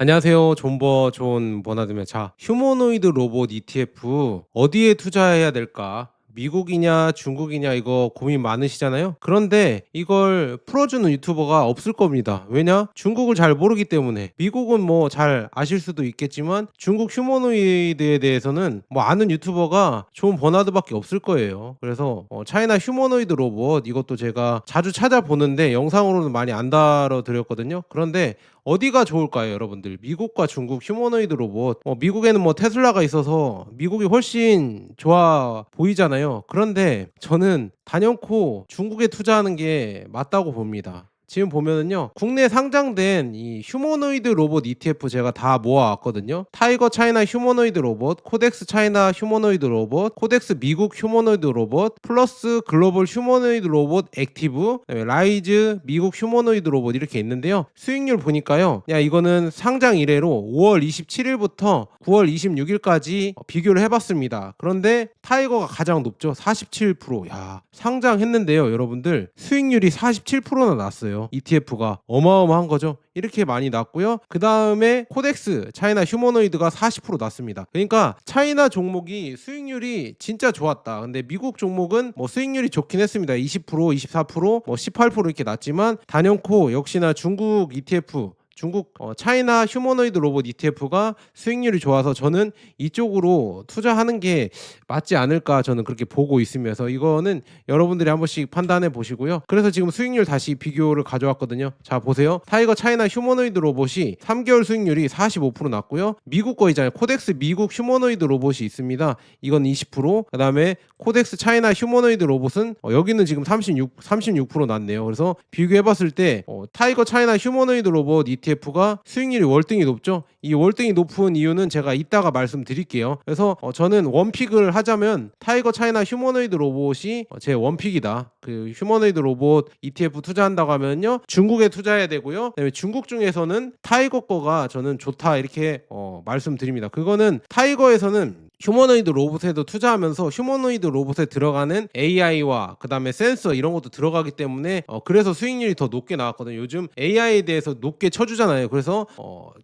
안녕하세요. 존 버나드입니다. 자, 휴머노이드 로봇 ETF 어디에 투자해야 될까? 미국이냐 중국이냐 이거 고민 많으시잖아요. 그런데 이걸 풀어주는 유튜버가 없을 겁니다. 왜냐? 중국을 잘 모르기 때문에. 미국은 뭐 잘 아실 수도 있겠지만 중국 휴머노이드에 대해서는 뭐 아는 유튜버가 존 버나드밖에 없을 거예요. 그래서 차이나 휴머노이드 로봇 이것도 제가 자주 찾아보는데 영상으로는 많이 안 다뤄드렸거든요. 그런데 어디가 좋을까요, 여러분들? 미국과 중국 휴머노이드 로봇. 미국에는 뭐 테슬라가 있어서 미국이 훨씬 좋아 보이잖아요. 그런데 저는 단연코 중국에 투자하는 게 맞다고 봅니다. 지금 보면은요, 국내 상장된 이 휴머노이드 로봇 ETF 제가 다 모아왔거든요. 타이거 차이나 휴머노이드 로봇, 코덱스 차이나 휴머노이드 로봇, 코덱스 미국 휴머노이드 로봇, 플러스 글로벌 휴머노이드 로봇 액티브, 그다음에 라이즈 미국 휴머노이드 로봇 이렇게 있는데요. 수익률 보니까요, 야 이거는 상장 이래로 5월 27일부터 9월 26일까지 비교를 해봤습니다. 그런데 타이거가 가장 높죠. 47%. 야, 상장했는데요, 여러분들 수익률이 47%나 났어요. ETF가 어마어마한 거죠. 이렇게 많이 났고요. 그 다음에 코덱스 차이나 휴머노이드가 40% 났습니다. 그러니까 차이나 종목이 수익률이 진짜 좋았다. 근데 미국 종목은 뭐 수익률이 좋긴 했습니다. 20%, 24%, 뭐 18% 이렇게 났지만 단연코 역시나 중국 ETF 중국 차이나 휴머노이드 로봇 ETF가 수익률이 좋아서 저는 이쪽으로 투자하는 게 맞지 않을까 저는 그렇게 보고 있으면서 이거는 여러분들이 한 번씩 판단해 보시고요. 그래서 지금 수익률 다시 비교를 가져왔거든요. 자 보세요. 타이거 차이나 휴머노이드 로봇이 3개월 수익률이 45% 났고요. 미국 거 있잖아요. 코덱스 미국 휴머노이드 로봇이 있습니다. 이건 20%. 그 다음에 코덱스 차이나 휴머노이드 로봇은 여기는 지금 36% 났네요. 그래서 비교해봤을 때 타이거 차이나 휴머노이드 로봇 ETF가 수익률이 월등히 높죠. 이 월등히 높은 이유는 제가 이따가 말씀드릴게요. 그래서 저는 원픽을 하자면 타이거 차이나 휴머노이드 로봇이 제 원픽이다. 그 휴머노이드 로봇 ETF 투자한다고 하면요, 중국에 투자해야 되고요. 그다음에 중국 중에서는 타이거 거가 저는 좋다 이렇게 말씀드립니다. 그거는 타이거에서는 휴머노이드 로봇에도 투자하면서 휴머노이드 로봇에 들어가는 AI와 그 다음에 센서 이런 것도 들어가기 때문에 그래서 수익률이 더 높게 나왔거든요. 요즘 AI에 대해서 높게 쳐주잖아요. 그래서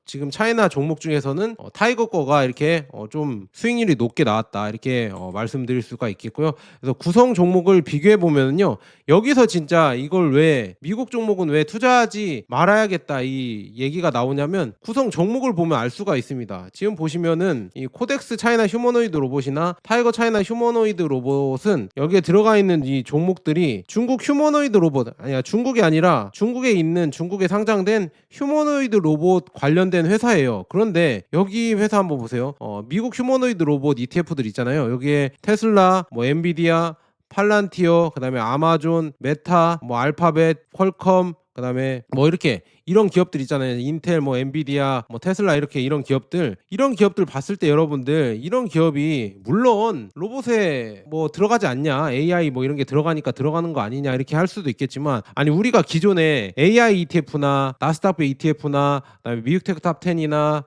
지금 차이나 종목 중에서는 타이거 거가 이렇게 좀 수익률이 높게 나왔다 이렇게 말씀드릴 수가 있겠고요. 그래서 구성 종목을 비교해 보면요, 여기서 진짜 이걸 왜 미국 종목은 왜 투자하지 말아야겠다 이 얘기가 나오냐면 구성 종목을 보면 알 수가 있습니다. 지금 보시면은 이 코덱스 차이나 휴머노이드 로봇이나 타이거 차이나 휴머노이드 로봇은 여기에 들어가 있는 이 종목들이 중국 휴머노이드 로봇 아니야, 중국이 아니라 중국에 있는 중국에 상장된 휴머노이드 로봇 관련된 회사예요. 그런데 여기 회사 한번 보세요. 미국 휴머노이드 로봇 ETF들 있잖아요. 여기에 테슬라, 뭐 엔비디아, 팔란티어, 그다음에 아마존, 메타, 뭐 알파벳, 퀄컴, 그다음에 뭐 이렇게 이런 기업들 있잖아요. 인텔, 뭐 엔비디아, 뭐 테슬라 이렇게 이런 기업들 봤을 때 여러분들 이런 기업이 물론 로봇에 뭐 들어가지 않냐, AI 뭐 이런 게 들어가니까 들어가는 거 아니냐 이렇게 할 수도 있겠지만, 아니 우리가 기존에 AI ETF나 나스닥 ETF나 그다음에 미국 테크탑 10이나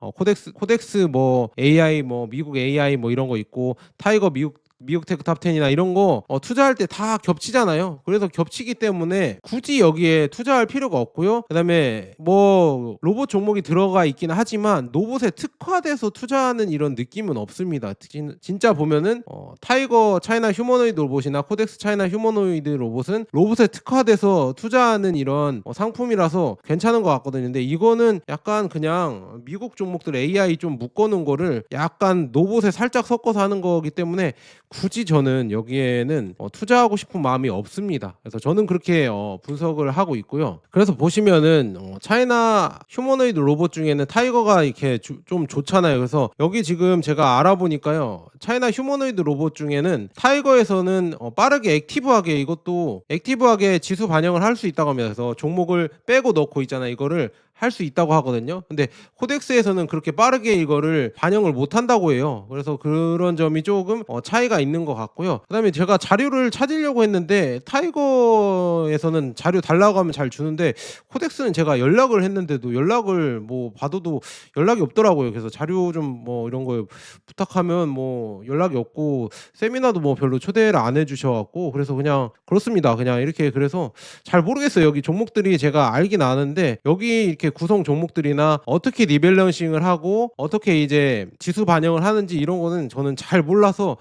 코덱스 뭐 AI 뭐 미국 AI 뭐 이런 거 있고 타이거 미국 테크 탑 10이나 이런 거 투자할 때 다 겹치잖아요. 그래서 겹치기 때문에 굳이 여기에 투자할 필요가 없고요. 그다음에 뭐 로봇 종목이 들어가 있긴 하지만 로봇에 특화돼서 투자하는 이런 느낌은 없습니다. 진짜 보면은 타이거 차이나 휴머노이드 로봇이나 코덱스 차이나 휴머노이드 로봇은 로봇에 특화돼서 투자하는 이런 상품이라서 괜찮은 것 같거든요. 근데 이거는 약간 그냥 미국 종목들 AI 좀 묶어놓은 거를 약간 로봇에 살짝 섞어서 하는 거기 때문에 굳이 저는 여기에는 투자하고 싶은 마음이 없습니다. 그래서 저는 그렇게 분석을 하고 있고요. 그래서 보시면은 차이나 휴머노이드 로봇 중에는 타이거가 이렇게 좀 좋잖아요. 그래서 여기 지금 제가 알아보니까요, 차이나 휴머노이드 로봇 중에는 타이거에서는 빠르게 액티브하게 지수 반영을 할 수 있다고 합니다. 그래서 종목을 빼고 넣고 있잖아요. 이거를 할 수 있다고 하거든요. 근데 코덱스에서는 그렇게 빠르게 이거를 반영을 못 한다고 해요. 그래서 그런 점이 조금 차이가 있는 것 같고요. 그다음에 제가 자료를 찾으려고 했는데 타이거에서는 자료 달라고 하면 잘 주는데 코덱스는 제가 연락을 했는데도 연락을 뭐 받아도 연락이 없더라고요. 그래서 자료 좀 뭐 이런 거 부탁하면 뭐 연락이 없고 세미나도 뭐 별로 초대를 안 해주셔갖고 그래서 그냥 그렇습니다. 그냥 이렇게 그래서 잘 모르겠어요. 여기 종목들이 제가 알긴 아는데 여기 이렇게 이렇게 구성 종목들이나 어떻게 리밸런싱을 하고 어떻게 이제 지수 반영을 하는지 이런 거는 저는 잘 몰라서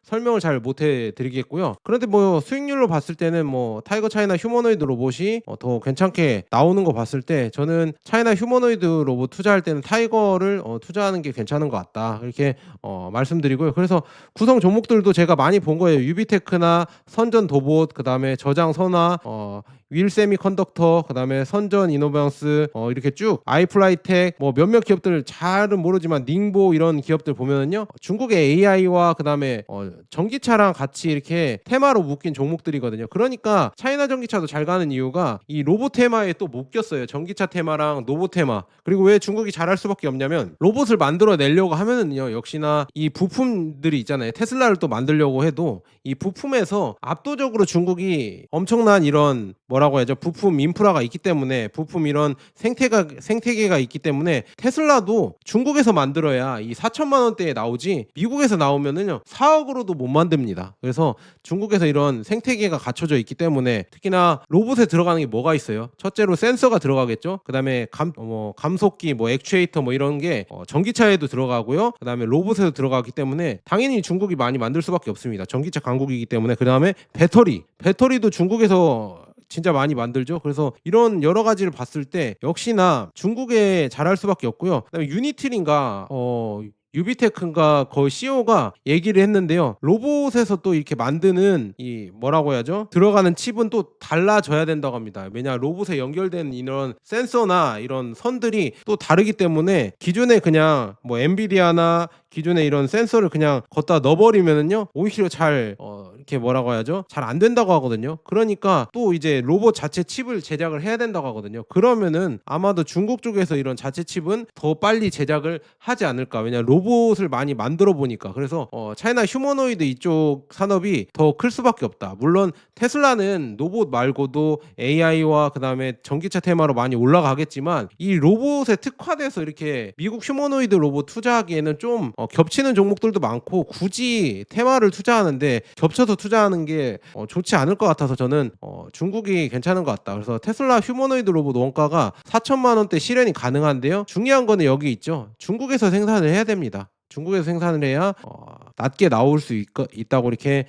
설명을 잘 못해 드리겠고요. 그런데 뭐 수익률로 봤을 때는 뭐 타이거 차이나 휴머노이드 로봇이 더 괜찮게 나오는 거 봤을 때 저는 차이나 휴머노이드 로봇 투자할 때는 타이거를 투자하는 게 괜찮은 것 같다. 이렇게 말씀드리고요. 그래서 구성 종목들도 제가 많이 본 거예요. 유비테크나 선전 도봇, 그다음에 저장 선화, 윌 세미컨덕터, 그다음에 선전 이노베언스, 이렇게 쭉 아이플라이텍, 뭐 몇몇 기업들 잘은 모르지만 닝보 이런 기업들 보면은요, 중국의 AI와 그다음에 전기차랑 같이 이렇게 테마로 묶인 종목들이거든요. 그러니까 차이나 전기차도 잘 가는 이유가 이 로봇 테마에 또 묶였어요. 전기차 테마랑 로봇 테마. 그리고 왜 중국이 잘할 수밖에 없냐면 로봇을 만들어내려고 하면은요, 역시나 이 부품들이 있잖아요. 테슬라를 또 만들려고 해도 이 부품에서 압도적으로 중국이 엄청난 이런 뭐라고 해야죠? 부품 인프라가 있기 때문에, 부품 이런 생태계가 있기 때문에 테슬라도 중국에서 만들어야 이 4천만 원대에 나오지 미국에서 나오면은요 4억으로도 못 만듭니다. 그래서 중국에서 이런 생태계가 갖춰져 있기 때문에, 특히나 로봇에 들어가는 게 뭐가 있어요? 첫째로 센서가 들어가겠죠. 그다음에 감속기, 뭐 액추에이터 뭐 이런 게 전기차에도 들어가고요. 그다음에 로봇에도 들어가기 때문에 당연히 중국이 많이 만들 수밖에 없습니다. 전기차 강국이기 때문에. 그다음에 배터리도 중국에서 진짜 많이 만들죠. 그래서 이런 여러 가지를 봤을 때 역시나 중국에 잘할 수밖에 없고요. 그다음에 유니틸인가 유비테크인가 거의 CEO가 얘기를 했는데요. 로봇에서 또 이렇게 만드는 이 뭐라고 해야죠? 들어가는 칩은 또 달라져야 된다고 합니다. 왜냐, 로봇에 연결된 이런 센서나 이런 선들이 또 다르기 때문에 기존에 그냥 뭐 엔비디아나 기존에 이런 센서를 그냥 걷다 넣어버리면은요 오히려 잘 이렇게 뭐라고 해야죠? 잘 안 된다고 하거든요. 그러니까 또 이제 로봇 자체 칩을 제작을 해야 된다고 하거든요. 그러면은 아마도 중국 쪽에서 이런 자체 칩은 더 빨리 제작을 하지 않을까. 왜냐, 로봇을 많이 만들어 보니까. 그래서 차이나 휴머노이드 이쪽 산업이 더 클 수밖에 없다. 물론 테슬라는 로봇 말고도 AI와 그다음에 전기차 테마로 많이 올라가겠지만, 이 로봇에 특화돼서 이렇게 미국 휴머노이드 로봇 투자하기에는 좀 겹치는 종목들도 많고, 굳이 테마를 투자하는데 겹쳐서 투자하는 게 좋지 않을 것 같아서 저는 중국이 괜찮은 것 같다. 그래서 테슬라 휴머노이드 로봇 원가가 4천만 원대 실현이 가능한데요. 중요한 거는 여기 있죠. 중국에서 생산을 해야 됩니다. 중국에서 생산을 해야 낮게 나올 수 있다고 이렇게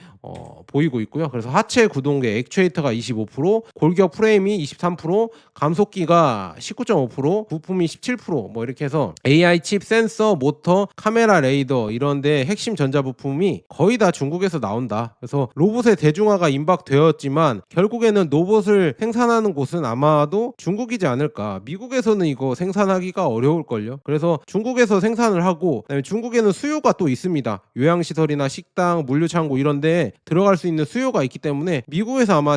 보이고 있고요. 그래서 하체 구동계 액추에이터가 25%, 골격 프레임이 23%, 감속기가 19.5%, 부품이 17%, 이렇게 해서 AI 칩, 센서, 모터, 카메라, 레이더 이런데 핵심 전자 부품이 거의 다 중국에서 나온다. 그래서 로봇의 대중화가 임박되었지만 결국에는 로봇을 생산하는 곳은 아마도 중국이지 않을까. 미국에서는 이거 생산하기가 어려울걸요. 그래서 중국에서 생산을 하고, 그다음에 중국에는 수요가 또 있습니다. 요양시설이나 식당, 물류창고 이런데 들어갈 수 있는 수요가 있기 때문에 미국에서 아마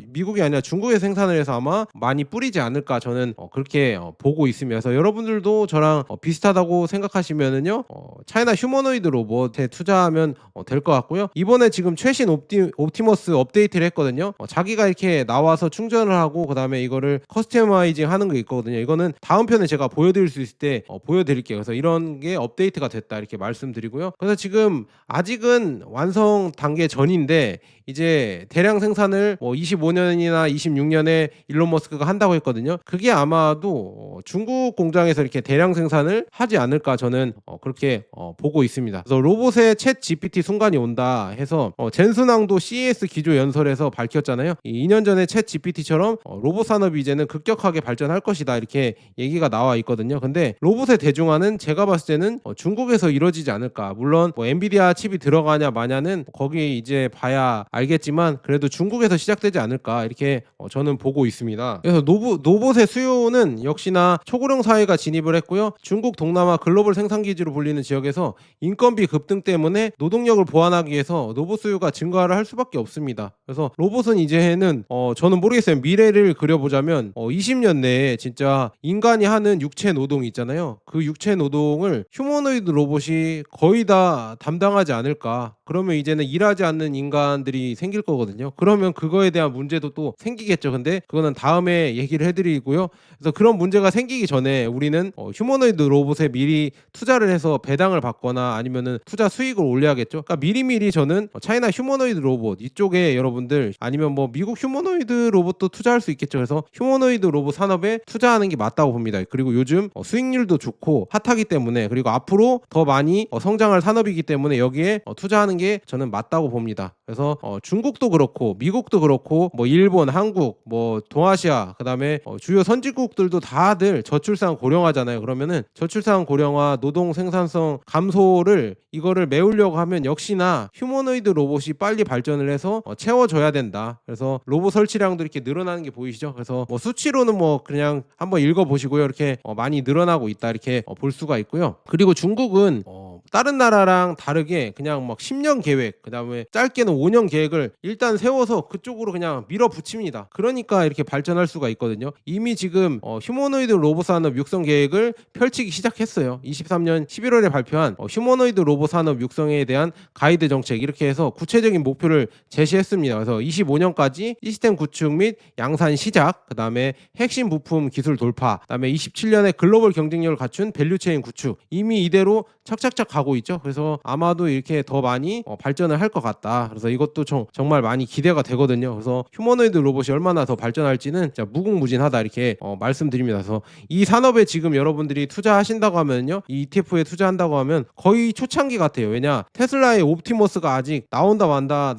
미국이 아니라 중국에서 생산을 해서 아마 많이 뿌리지 않을까, 저는 그렇게 보고 있습니다. 그래서 여러분들도 저랑 비슷하다고 생각하시면은요, 차이나 휴머노이드 로봇에 투자하면 될 것 같고요. 이번에 지금 최신 옵티머스 업데이트를 했거든요. 자기가 이렇게 나와서 충전을 하고 그다음에 이거를 커스터마이징 하는 거 있거든요. 이거는 다음 편에 제가 보여드릴 수 있을 때 보여드릴게요. 그래서 이런 게 업데이트가 됐다 이렇게 말씀드리고요. 그래서 지금 아직은 완성 단계 전인데 이제 대량 생산을 25년이나 26년에 일론 머스크가 한다고 했거든요. 그게 아마도 중국 공장에서 이렇게 대량 생산을 하지 않을까, 저는 그렇게 보고 있습니다. 그래서 로봇의 챗 GPT 순간이 온다 해서 젠순왕도 CES 기조 연설에서 밝혔잖아요. 2년 전에 챗 GPT처럼 로봇 산업이 이제는 급격하게 발전할 것이다 이렇게 얘기가 나와 있거든요. 근데 로봇의 대중화는 제가 봤을 때는 중국에서 이루어지지 않을까. 물론 엔비디아 칩이 들어가냐 마냐는 거기 이제 봐야 알겠지만 그래도 중국에서 시작되지 않을까 이렇게 저는 보고 있습니다. 그래서 로봇의 수요는 역시나 초고령 사회가 진입을 했고요. 중국 동남아 글로벌 생산기지로 불리는 지역에서 인건비 급등 때문에 노동력을 보완하기 위해서 로봇 수요가 증가를 할 수밖에 없습니다. 그래서 로봇은 이제는 저는 모르겠어요. 미래를 그려보자면 20년 내에 진짜 인간이 하는 육체 노동이 있잖아요. 그 육체 노동을 휴머노이드 로봇이 거의 다 담당하지 않을까. 그러면 이제는 일하지 않는 인간들이 생길 거거든요. 그러면 그거에 대한 문제도 또 생기겠죠. 근데 그거는 다음에 얘기를 해드리고요. 그래서 그런 문제가 생기기 전에 우리는 휴머노이드 로봇에 미리 투자를 해서 배당을 받거나 아니면은 투자 수익을 올려야겠죠. 그러니까 미리미리 저는 차이나 휴머노이드 로봇 이쪽에 여러분들 아니면 뭐 미국 휴머노이드 로봇도 투자할 수 있겠죠. 그래서 휴머노이드 로봇 산업에 투자하는 게 맞다고 봅니다. 그리고 요즘 수익률도 좋고 핫하기 때문에 그리고 앞으로 더 많이 성장할 산업이기 때문에 여기에 투자하는 게 저는 맞다고 봅니다. 그래서 중국도 그렇고 미국도 그렇고 뭐 일본, 한국, 뭐 동아시아 그다음에 주요 선진국들도 다들 저출산 고령화잖아요. 그러면은 저출산 고령화, 노동 생산성 감소를 이거를 메우려고 하면 역시나 휴머노이드 로봇이 빨리 발전을 해서 채워줘야 된다. 그래서 로봇 설치량도 이렇게 늘어나는 게 보이시죠? 그래서 뭐 수치로는 뭐 그냥 한번 읽어보시고요. 이렇게 많이 늘어나고 있다 이렇게 볼 수가 있고요. 그리고 중국은 다른 나라랑 다르게 그냥 막 10년 계획 그다음에 짧게는 5년 계획을 일단 세워서 그쪽으로 그냥 밀어붙입니다. 그러니까 이렇게 발전할 수가 있거든요. 이미 지금 휴머노이드 로봇 산업 육성 계획을 펼치기 시작했어요. 23년 11월에 발표한 휴머노이드 로봇 산업 육성에 대한 가이드 정책 이렇게 해서 구체적인 목표를 제시했습니다. 그래서 25년까지 시스템 구축 및 양산 시작, 그다음에 핵심 부품 기술 돌파, 그다음에 27년에 글로벌 경쟁력을 갖춘 밸류체인 구축 이미 이대로 착착착 가고 있죠. 그래서 아마도 이렇게 더 많이 발전을 할 것 같다. 그래서 이것도 정말 많이 기대가 되거든요. 그래서 휴머노이드 로봇이 얼마나 더 발전할지는 진짜 무궁무진하다 이렇게 말씀드립니다. 그래서 이 산업에 지금 여러분들이 투자하신다고 하면요, 이 ETF에 투자한다고 하면 거의 초창기 같아요. 왜냐, 테슬라의 옵티머스가 아직 나온다 만다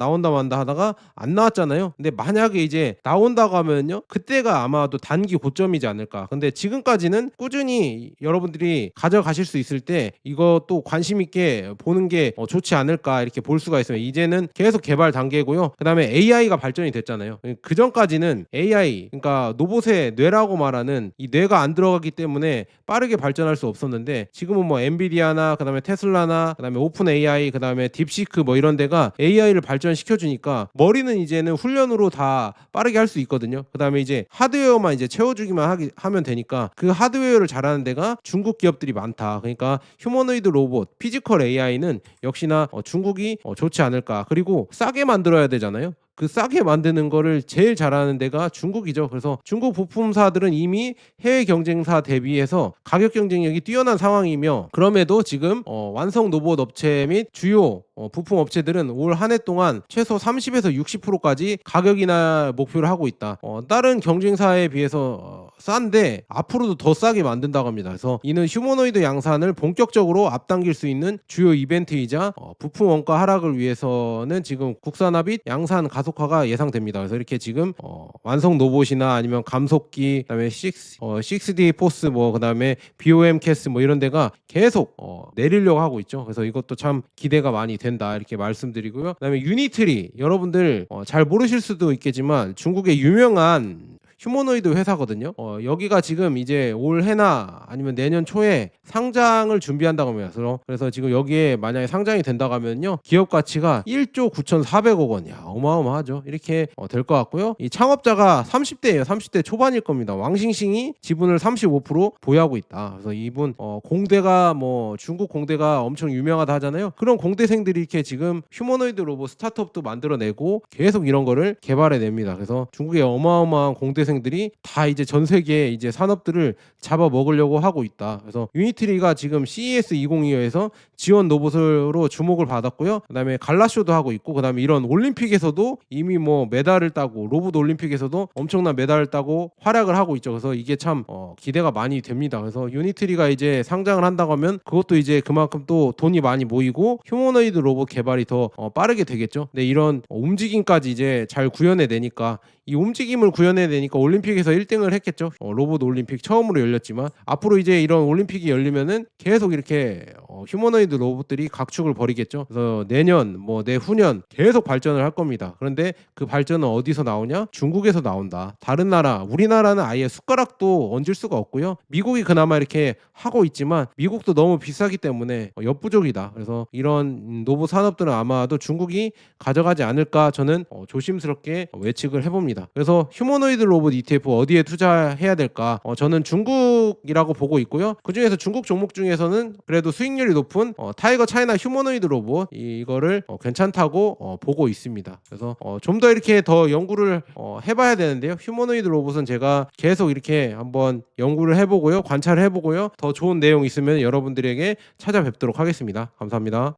하다가 안 나왔잖아요. 근데 만약에 이제 나온다고 하면요, 그때가 아마도 단기 고점이지 않을까. 근데 지금까지는 꾸준히 여러분들이 가져가실 수 있을 때 이것도 관심 있게 보는 게 좋지 않을까 이렇게 볼 수가 있어요. 이제는 계속 개발 단계고요. 그다음에 AI가 발전이 됐잖아요. 그 전까지는 AI, 그러니까 로봇의 뇌라고 말하는 이 뇌가 안 들어가기 때문에 빠르게 발전할 수 없었는데 지금은 뭐 엔비디아나 그다음에 테슬라나 그다음에 오픈 AI 그다음에 딥시크 뭐 이런 데가 AI를 발전시켜 주니까 머리는 이제는 훈련으로 다 빠르게 할 수 있거든요. 그다음에 이제 하드웨어만 이제 채워주기만 하면 되니까 그 하드웨어를 잘하는 데가 중국 기업들이 많다. 그러니까 휴머노이드 로봇, 피지컬 AI는 역시나 중국이 좋지 않을까. 그리고 싸게 만들어야 되잖아요. 그 싸게 만드는 거를 제일 잘하는 데가 중국이죠. 그래서 중국 부품사들은 이미 해외 경쟁사 대비해서 가격 경쟁력이 뛰어난 상황이며, 그럼에도 지금 완성 로봇 업체 및 주요 부품 업체들은 올 한 해 동안 최소 30에서 60%까지 가격이나 목표를 하고 있다. 다른 경쟁사에 비해서 싼데 앞으로도 더 싸게 만든다고 합니다. 그래서 이는 휴머노이드 양산을 본격적으로 앞당길 수 있는 주요 이벤트이자 부품 원가 하락을 위해서는 지금 국산화 및 양산 가속화가 예상됩니다. 그래서 이렇게 지금 완성 로봇이나 아니면 감속기, 그다음에 6D 포스 뭐 그다음에 BOM 캐스 뭐 이런 데가 계속 내리려고 하고 있죠. 그래서 이것도 참 기대가 많이 된다 이렇게 말씀드리고요. 그다음에 유니트리, 여러분들 잘 모르실 수도 있겠지만 중국의 유명한 휴머노이드 회사거든요. 여기가 지금 이제 올해나 아니면 내년 초에 상장을 준비한다고 합니다. 그래서 지금 여기에 만약에 상장이 된다고 하면요, 기업 가치가 1조 9,400억 원. 야, 어마어마하죠. 이렇게 될 것 같고요. 이 창업자가 30대예요. 30대 초반일 겁니다. 왕싱싱이 지분을 35% 보유하고 있다. 그래서 이분 공대가 뭐 중국 공대가 엄청 유명하다 하잖아요. 그런 공대생들이 이렇게 지금 휴머노이드 로봇 스타트업도 만들어내고 계속 이런 거를 개발해냅니다. 그래서 중국의 어마어마한 공대생 들이 다 이제 전 세계 이제 산업들을 잡아먹으려고 하고 있다. 그래서 유니트리가 지금 CES 2025에서 지원 로봇으로 주목을 받았고요. 그다음에 갈라쇼도 하고 있고, 그다음에 이런 올림픽에서도 이미 뭐 메달을 따고, 로봇 올림픽에서도 엄청난 메달을 따고 활약을 하고 있죠. 그래서 이게 참 기대가 많이 됩니다. 그래서 유니트리가 이제 상장을 한다고 하면 그것도 이제 그만큼 또 돈이 많이 모이고 휴머노이드 로봇 개발이 더 빠르게 되겠죠. 근데 이런 움직임까지 이제 잘 구현해내니까, 이 움직임을 구현해내니까 올림픽에서 1등을 했겠죠. 로봇 올림픽 처음으로 열렸지만 앞으로 이제 이런 올림픽이 열리면은 계속 이렇게 휴머노이드 로봇들이 각축을 벌이겠죠. 그래서 내년 뭐 내후년 계속 발전을 할 겁니다. 그런데 그 발전은 어디서 나오냐? 중국에서 나온다. 다른 나라, 우리나라는 아예 숟가락도 얹을 수가 없고요. 미국이 그나마 이렇게 하고 있지만 미국도 너무 비싸기 때문에 역부족이다. 그래서 이런 로봇 산업들은 아마도 중국이 가져가지 않을까 저는 조심스럽게 예측을 해봅니다. 그래서 휴머노이드 로봇 ETF 어디에 투자해야 될까? 저는 중국이라고 보고 있고요. 그중에서 중국 종목 중에서는 그래도 수익률이 확률이 높은 타이거 차이나 휴머노이드 로봇 이거를 괜찮다고 보고 있습니다. 그래서 좀 더 이렇게 더 연구를 해봐야 되는데요. 휴머노이드 로봇은 제가 계속 이렇게 한번 연구를 해보고요, 관찰을 해보고요, 더 좋은 내용 있으면 여러분들에게 찾아뵙도록 하겠습니다. 감사합니다.